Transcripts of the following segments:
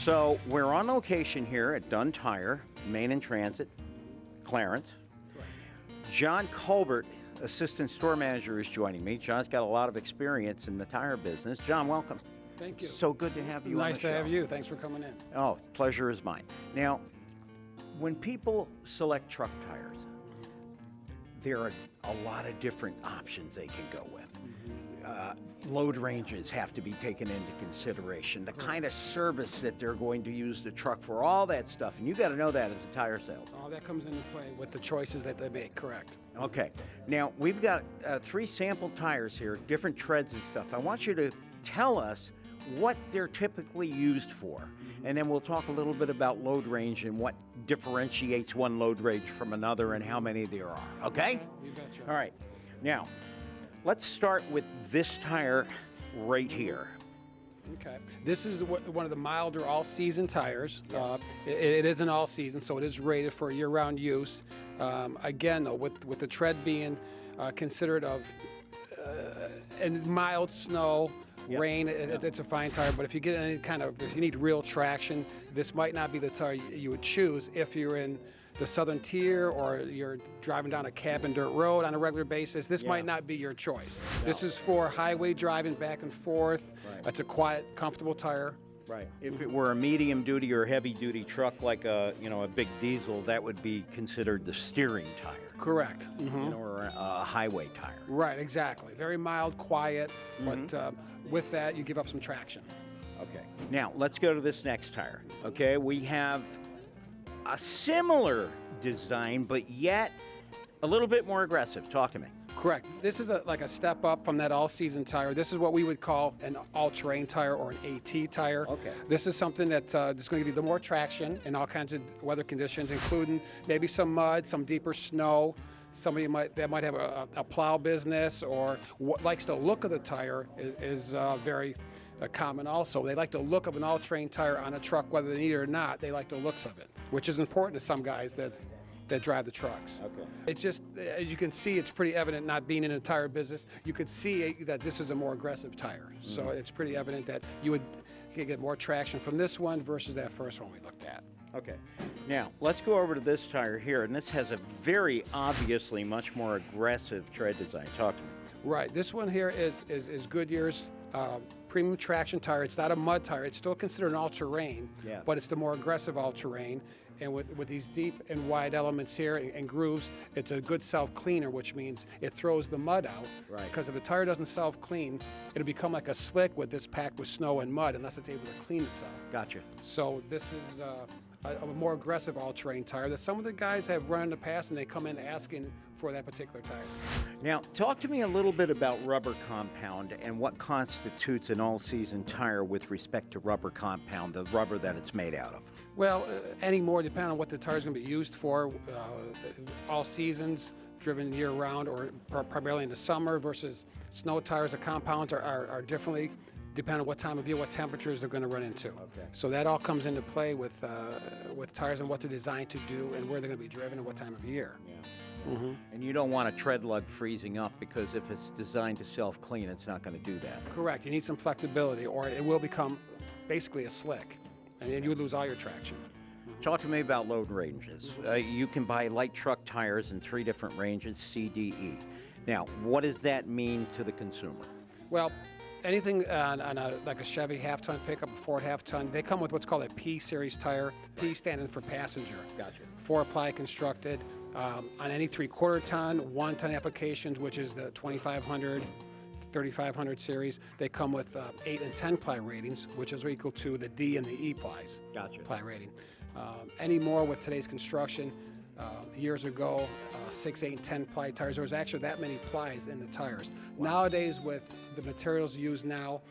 So we're on location here at Dunn Tire, Main and Transit, Clarence. John Colbert, Assistant Store Manager, is joining me. John's got a lot of experience in the tire business. John, welcome. Thank you. So good to have you on the Nice to show. have you. Thanks for coming in. Oh, pleasure is mine. Now, when people select truck tires, there are a lot of different options they can go with. Load ranges have to be taken into consideration, the kind of service that they're going to use the truck for, all that stuff. And you got to know that as a tire salesman. All that comes into play with the choices that they make, correct. Okay. Now, we've got 3 sample tires here, different treads and stuff. I want you to tell us what they're typically used for. And then we'll talk a little bit about load range and what differentiates one load range from another and how many there are. Okay? You betcha. All right. Now, let's start with this tire right here. Okay. This is one of the milder all-season tires. It is an all-season, so it is rated for year-round use. Again, though, with the tread being considered of and mild snow, rain, it's a fine tire. But if you get any kind of, if you need real traction, this might not be the tire you would choose if you're in the southern tier or you're driving down a cabin dirt road on a regular basis. This might not be your choice. This is for highway driving back and forth. It's a quiet, comfortable tire. Right. If it were a medium duty or heavy duty truck like a big diesel, that would be considered the steering tire. Correct. Or a highway tire. Right, exactly. Very mild, quiet, but with that you give up some traction. Okay. Now, let's go to this next tire. Okay, we have a similar design, but yet a little bit more aggressive. Talk to me. Correct. This is like a step up from that all-season tire. This is what we would call an all-terrain tire or an AT tire. Okay. This is something that's going to give you the more traction in all kinds of weather conditions, including maybe some mud, some deeper snow. Somebody might have a plow business or what likes the look of the tire is very common also. They like the look of an all-terrain tire on a truck, whether they need it or not. They like the looks of it, which is important to some guys that drive the trucks. Okay. It's just, as you can see, it's pretty evident, not being in the tire business, you could see that this is a more aggressive tire. So it's pretty evident that you could get more traction from this one versus that first one we looked at. Okay. Now, let's go over to this tire here, and this has a very obviously much more aggressive tread design. Talk to me. Right. This one here is Goodyear's premium traction tire. It's not a mud tire. It's still considered an all-terrain, but it's the more aggressive all-terrain. And with these deep and wide elements here and grooves, it's a good self-cleaner, which means it throws the mud out. Right. Because if a tire doesn't self-clean, it'll become like a slick with this packed with snow and mud unless it's able to clean itself. Gotcha. So this is a more aggressive all-terrain tire that some of the guys have run in the past, and they come in asking for that particular tire. Now, talk to me a little bit about rubber compound and what constitutes an all-season tire with respect to rubber compound, the rubber that it's made out of. Well, any more depending on what the tire is going to be used for. All seasons, driven year-round or primarily in the summer versus snow tires. The compounds are differently depending on what time of year, what temperatures they're going to run into. Okay. So that all comes into play with tires and what they're designed to do and where they're going to be driven and what time of year. Yeah. And you don't want a tread lug freezing up because if it's designed to self-clean, it's not going to do that. Correct. You need some flexibility or it will become basically a slick and then you would lose all your traction. Talk to me about load ranges. You can buy light truck tires in 3 different ranges, C, D, E. Now, what does that mean to the consumer? Well, anything on like a Chevy half-ton pickup, a Ford half-ton, they come with what's called a P series tire. P standing for passenger. Gotcha. 4-ply constructed. On any 3/4 ton, 1-ton applications, which is the 2500, 3500 series, they come with 8 and 10 ply ratings, which is equal to the D and the E plies. Gotcha. Ply rating. Any more with today's construction, years ago, 6, 8, and 10 ply tires, there was actually that many plies in the tires. Wow. Nowadays, with the materials used now,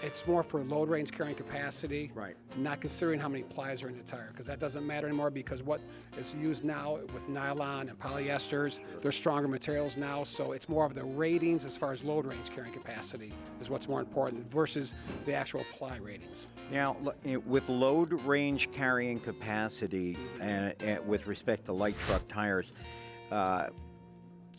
it's more for load range carrying capacity, right? Not considering how many plies are in the tire, because that doesn't matter anymore because what is used now with nylon and polyesters, they're stronger materials now, so it's more of the ratings as far as load range carrying capacity is what's more important versus the actual ply ratings. Now, with load range carrying capacity and with respect to light truck tires,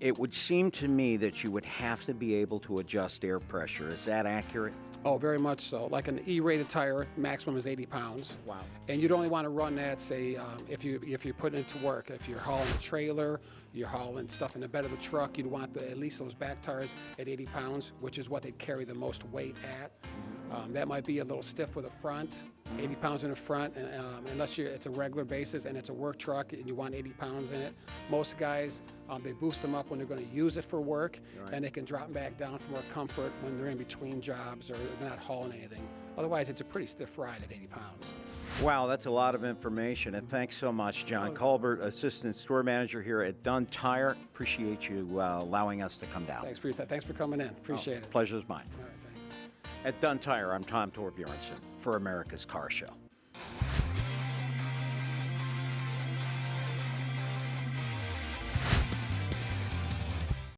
it would seem to me that you would have to be able to adjust air pressure. Is that accurate? Oh, very much so. Like an E-rated tire, maximum is 80 pounds. Wow. And you'd only want to run that, say, if you're putting it to work. If you're hauling a trailer, you're hauling stuff in the bed of the truck, you'd want at least those back tires at 80 pounds, which is what they carry the most weight at. That might be a little stiff with the front, 80 pounds in the front, and, unless it's a regular basis and it's a work truck and you want 80 pounds in it. Most guys, they boost them up when they're going to use it for work, and they can drop them back down for more comfort when they're in between jobs or they're not hauling anything. Otherwise, it's a pretty stiff ride at 80 pounds. Wow, that's a lot of information, and thanks so much, John Colbert, Assistant Store Manager here at Dunn Tire. Appreciate you allowing us to come down. Thanks for your time. Thanks for coming in. Appreciate it. Pleasure's mine. All right, thanks. At Dunn Tire, I'm Tom Torbjornsen for America's Car Show.